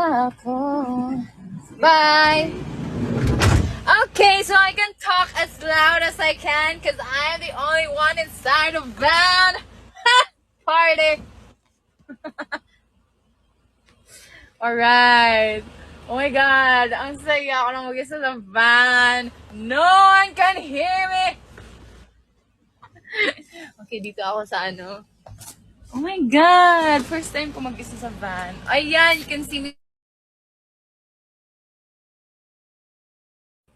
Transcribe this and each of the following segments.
na ako. Bye! Okay, so I can talk as loud as I can because I am the only one inside the van. Party! Alright. Oh my God, ang saya ako nang mag-isa sa van. No one can hear me. Okay, dito ako sa ano. Oh my God, first time ko mag-isa sa van. Ayan, you can see me.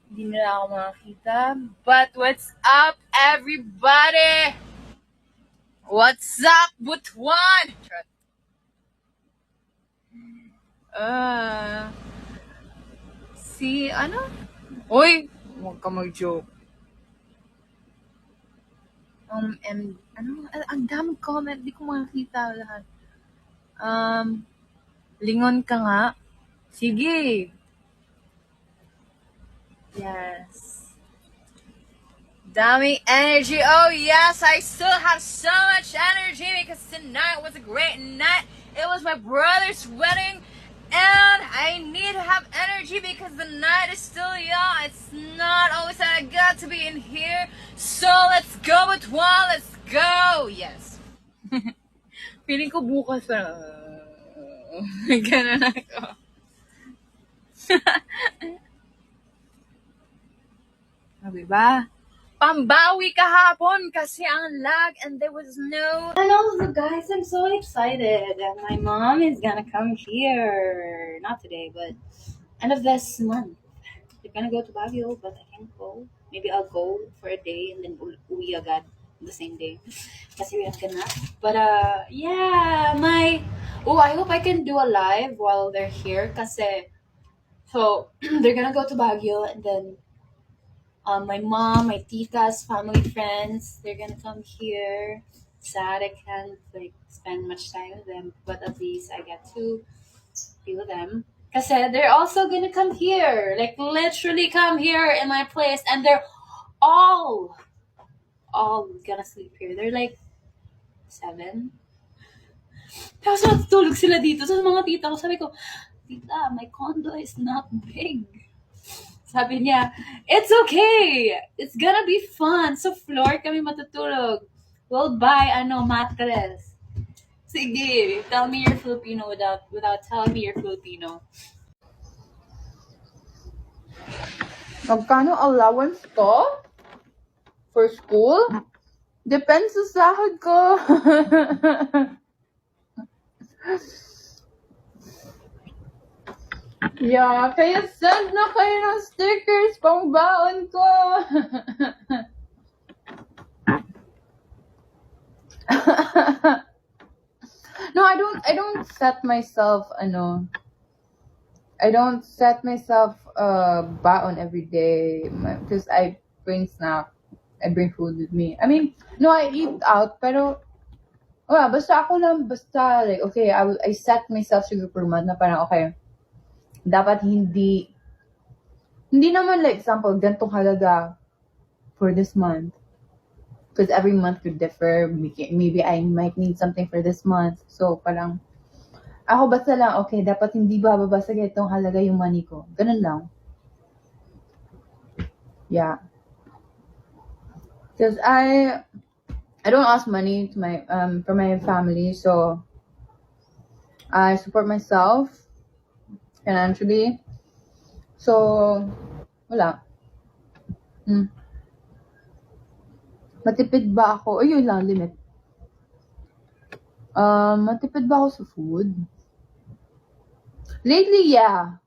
Hindi nila ako makakita. But what's up, everybody? What's up, Butuan? Ah, si ano? Uy, huwag ka mag-joke. Ang daming comment, di ko makakita lahat. Lingon ka nga. Sige. Yes. Daming energy. Oh yes, I still have so much energy because tonight was a great night. It was my brother's wedding. And I need to have energy because the night is still young. It's not always that I got to be in here. So let's go with one. Let's go. Yes. Feeling ko bukas pa. Ganun ako. Sabi ba? Pambawi kahapon kasi ang lag and there was no... And also guys, I'm so excited. My mom is gonna come here. Not today, but end of this month. They're gonna go to Baguio, but I can't go. Maybe I'll go for a day and then uwi agad the same day. Kasi we have ganap. But yeah, I hope I can do a live while they're here. Kasi, so, they're gonna go to Baguio and then my mom, my titas, family, friends, they're gonna come here. Sad I can't spend much time with them, but at least I get to be with them. Because they're also gonna come here, literally come here in my place, and they're all gonna sleep here. They're 7. Tapos natutulog sila dito. So mga tita ko, sabi ko, tita, my condo is not big. Sabi niya, it's okay. It's gonna be fun. So floor kami matutulog. We'll buy mattress. Sige, tell me you're Filipino without telling me you're Filipino. Magkano allowance to? For school? Depends sa sahod ko. Yeah, kaya send na kayo ng stickers pang baon ko. No, I don't set myself I don't set myself baon every day because I bring snack. I bring food with me. I mean, no, I eat out pero basta ako lang okay, I set myself siguro per month na parang okay. Dapat hindi naman example, gantong halaga for this month. Because every month could differ. Maybe I might need something for this month. So, parang, ako basta lang, okay, dapat hindi bababa sa ganitong halaga yung money ko. Ganun lang. Yeah. Because I don't ask money to for my family, so I support myself financially. So, wala. Matipid ba ako? Yun lang, limit. Matipid ba ako sa food? Lately, yeah.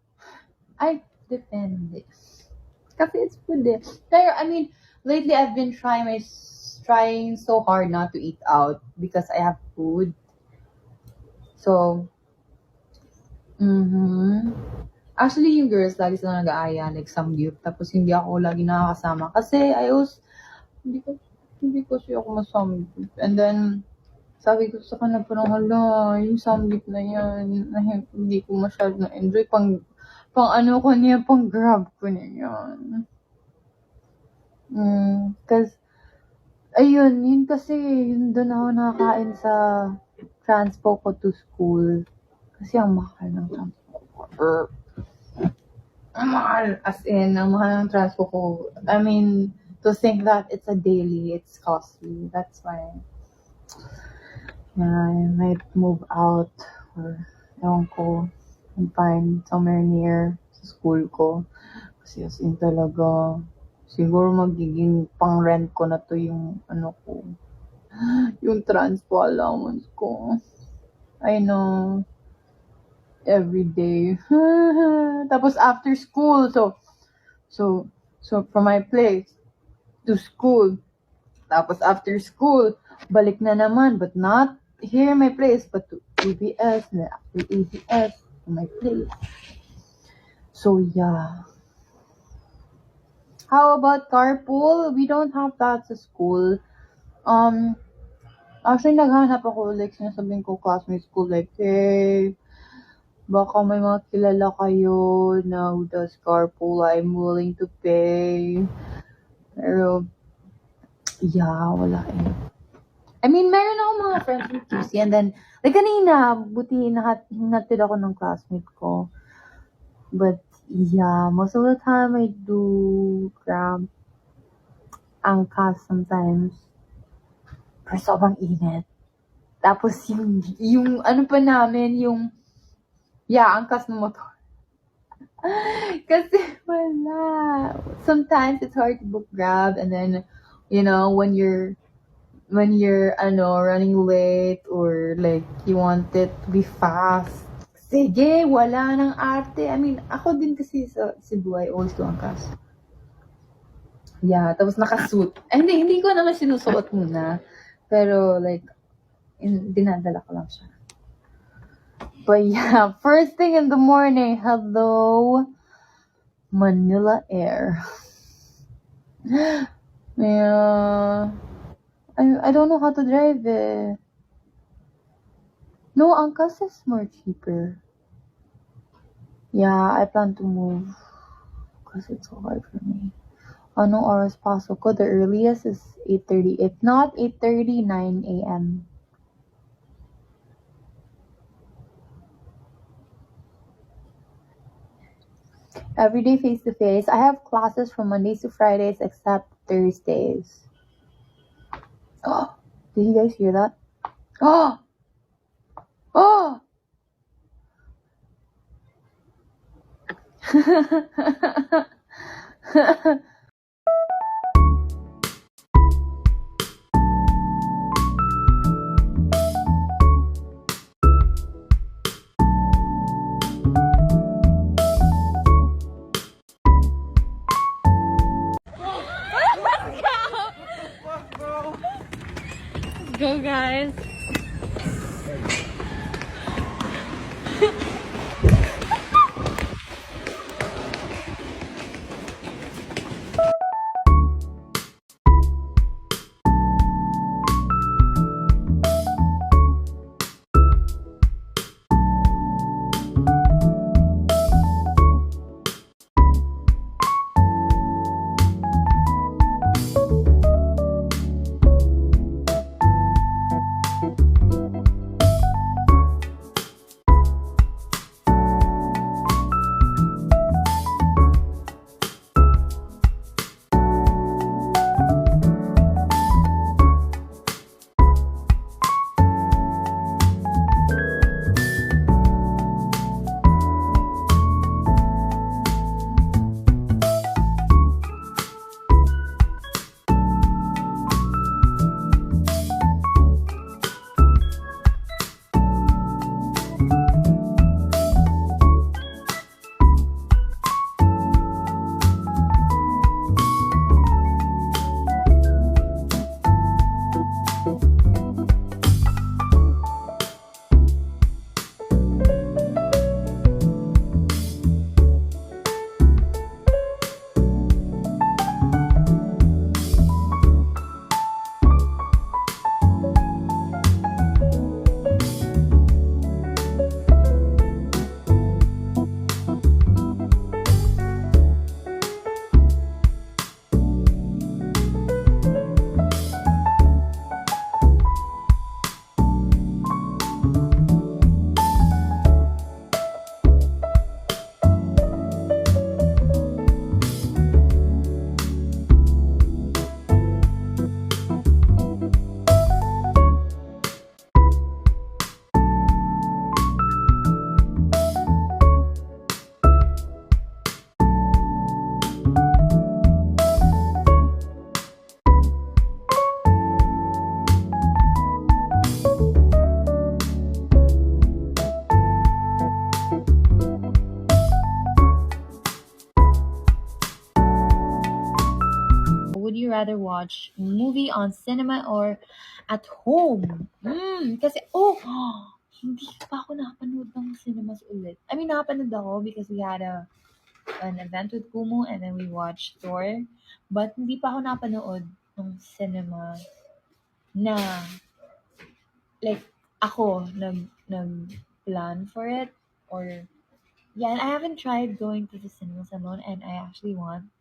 Depende. Kasi it's food eh. Pero, I mean, lately I've been trying so hard not to eat out because I have food. So, actually, yung girls lagi sila nag-aaya, samgyup. Tapos, hindi ako lagi nakakasama. Kasi, hindi ko siya ako masamgyup. And then, sabi ko sa kanila parang, hala, yung samgyup na yan, hindi ko masyado na-enjoy. Pang grab ko na yan. Cause, yun kasi, yun doon ako nakakain sa transpo ko to school. Kasi ang mahal ng transpo ko. Ang mahal. As in, ang mahal ng transpo ko. I mean, to think that it's a daily, it's costly. That's why, yeah, I might move out or, ewan ko, and find somewhere near sa school ko. Kasi as in talaga, siguro magiging pang-rent ko na to yung, ano ko, yung transpo allowance ko. I know. Every day. Tapos after school, so from my place to school. Tapos after school, balik na naman, but not here my place, but to ABS, na after ABS, to my place. So yeah. How about carpool? We don't have that sa school. Actually, naghanap ako, like, sinasabihin ko classmates ko, like, hey, baka may mga kilala kayo na who does carpool, I'm willing to pay. Pero, yeah, wala eh. I mean, meron ako mga friends with QC, and then, like kanina, buti hinatid ako ng classmate ko. But, yeah, most of the time I do Grab, Angkas sometimes. Pero sobrang init. Tapos yung ano pa namin, yung, yeah, Angkas ng motor. Kasi wala. Sometimes it's hard to book Grab, and then, you know, when you're running late or like you want it to be fast, sige, wala nang arte. I mean, ako din kasi sa Cebu, I always do Angkas. Yeah, tapos nakasuit. Hindi ko naman sinusuot muna. Pero like, dinadala ko lang siya. But yeah, first thing in the morning, hello, Manila Air. Yeah. I don't know how to drive it. No, Angkas is more cheaper. Yeah, I plan to move because it's so hard for me. Anong oras pasok ko? The earliest is 8:30. If not 8:30, 9 a.m. Every day face-to-face. I have classes from Mondays to Fridays except Thursdays. Oh, did you guys hear that? Oh! Oh! Go, guys. rather watch movie on cinema or at home? Kasi, hindi pa ako nakapanood ng cinemas ulit. I mean, nakapanood ako because we had an event with Kumu and then we watched Thor. But hindi pa ako nakapanood ng cinema na like ako nag-plan for it or yeah, and I haven't tried going to the cinemas alone and I actually want.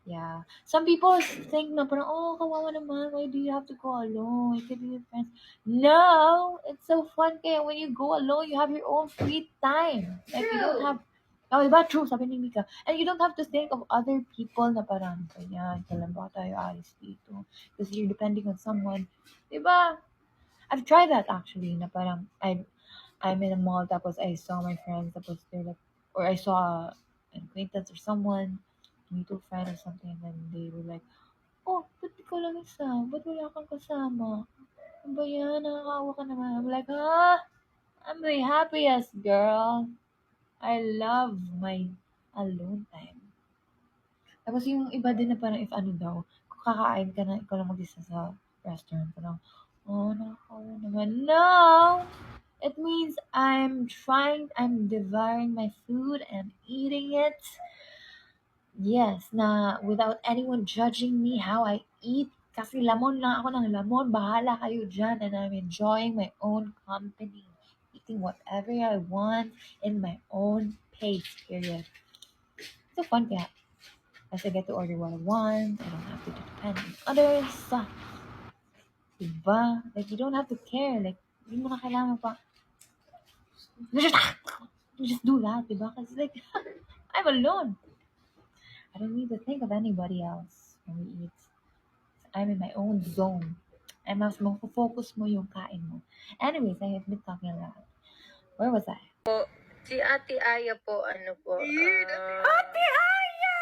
Yeah. Some people think na parang, oh, kawawa naman, why do you have to go alone? You could be with friends. No! It's so fun kaya when you go alone, you have your own free time. Like, you don't have, diba? True, sabi ni Mika. And you don't have to think of other people na parang, ganyan, kailan ba tayo alis dito? Because you're depending on someone. Diba? I've tried that actually, na parang, I'm in a mall, tapos I saw my friends, tapos they're like, or I saw an acquaintance or someone, mutual friend or something, and then they were like, oh, ba't ikaw lang isa? Ba't wala kang kasama? Ano ba yan? Nakakaawa ka naman. I'm like, I'm the happiest girl. I love my alone time. Tapos yung iba din na parang if ano daw, kung kakain ka na, ikaw lang mag-isa sa restaurant, parang, oh, nakakaawa naman. No! It means I'm devouring my food and eating it. Yes, na without anyone judging me how I eat. Kasi lamon lang ako ng lamon. Bahala kayo dyan. And I'm enjoying my own company. Eating whatever I want in my own pace, period. So fun kaya. Kasi I get to order what I want. I don't have to depend on others. Diba? Like, you don't have to care. Like, hindi mo na kailangan pa. Just do that, diba? Kasi like, I'm alone. I don't need to think of anybody else when we eat. I'm in my own zone. And mas focus mo yung kain mo. Anyways, I have been talking a lot. Where was I? Si Ate Aya po, Ate Aya!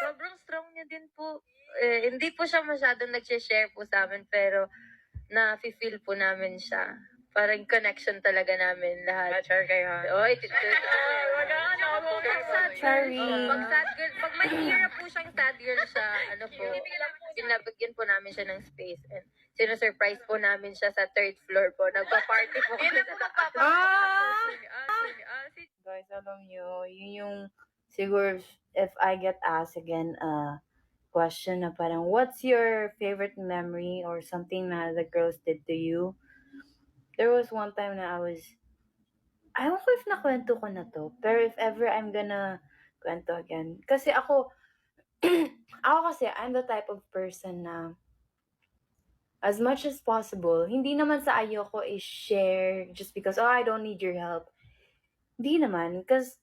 sobrang strong niya din po. Hindi po siya masyadong nag-share po sa amin, pero na-feel po namin siya. Parang connection talaga namin lahat. Char kayo ha? Oy, Sorry. Pag sad girl, pag may hirap po siyang sad girl siya, pinabigyan po namin siya ng space. And sino-surprise po namin siya sa 3rd floor po. Nagpa-party po kami sa taas. Guys, alam nyo, yun yung, siguro, if I get asked again, question na parang, what's your favorite memory or something na the girls did to you? There was one time na I don't know if nakwento ko na to, pero if ever I'm gonna kwento again. Kasi ako kasi, I'm the type of person na, as much as possible, hindi naman sa ayoko i-share just because, I don't need your help. Hindi naman, because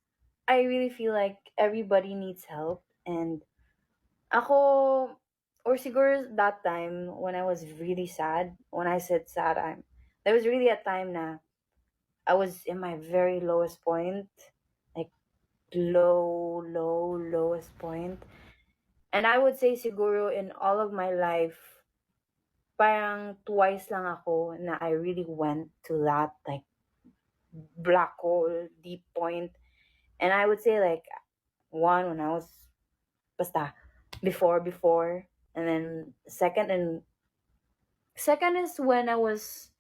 I really feel like everybody needs help. And ako, or siguro that time, when I was really sad, when I said sad, there was really a time na I was in my very lowest point, like lowest point. And I would say siguro in all of my life, parang twice lang ako na I really went to that like black hole, deep point. And I would say like one when I was basta before, and then second is when I was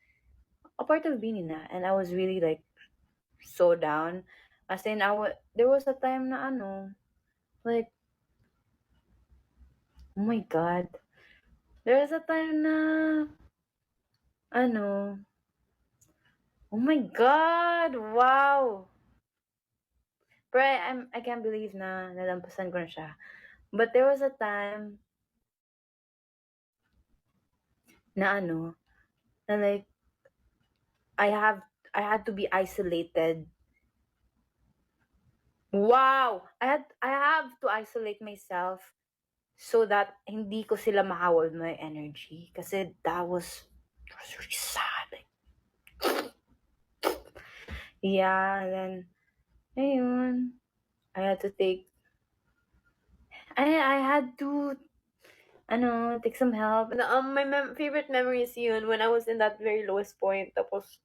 a part of Bini na, and I was really like so down. As in, there was a time na like, oh my God, there was a time na oh my God, wow. Pero I can't believe na nalampasan ko na siya. But there was a time na like, I had to be isolated. Wow! I have to isolate myself so that hindi ko sila mahawal my energy. Kasi that was really sad. Like, yeah, and then, ayun, I had to take take some help. And, my favorite memory is yun, when I was in that very lowest point. Tapos,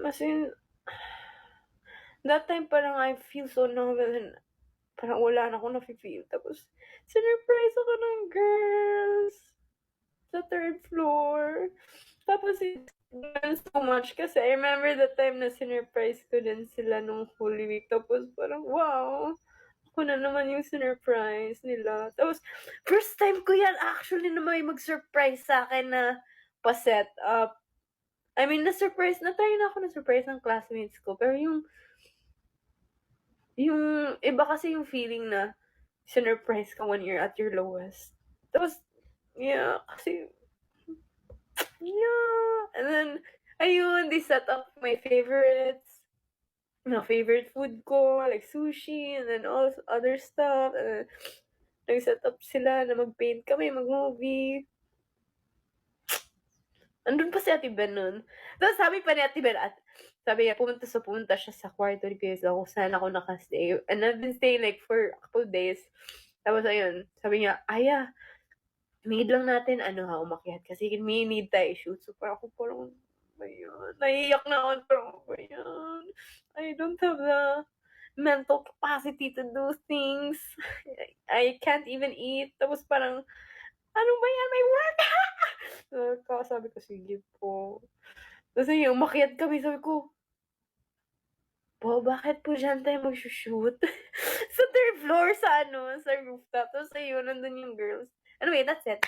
as in, that time parang I feel so novel. parang wala na akong nafe-feel. Tapos, sinurprise ako ng girls sa 3rd floor. Tapos, it meant so much kasi I remember the time na sinurprise ko din sila nung Holy Week. Tapos, parang, wow, ako na naman yung sinurprise nila. Tapos, first time ko yan actually na may mag-surprise sa akin na pa-set up. I mean, na-try na ako na-surprise ng classmates ko. Pero yung iba kasi yung feeling na sinurprise ka when you're at your lowest. Tapos, yeah, kasi, yeah. And then, ayun, they set up my favorites. My favorite food ko, like sushi, and then all other stuff. And then, nag-set up sila na mag-paint kami, mag-movie. Andun pa si Ate Ben nun. Tapos sabi pa ni Ate Ben, sabi niya, pumunta siya sa kwarto ni Kuya Zach kung saan ako nakastay. And I've been staying like for a couple days. Tapos ayun, sabi niya, Aya, need lang natin, umakyat. Kasi may need tayo shoot. So parang ako parang, ayun, naiiyak na ako. Parang, ayun, I don't have the mental capacity to do things. I can't even eat. Tapos parang, ano ba yan? May work! Sabi ko, sige po. Tapos yun, umakyat kami. Sabi ko, po, bakit po dyan tayo mag-shoot? Sa 3rd floor, sa rooftop. Tapos ayun, nandun yung girls. Anyway, that's it.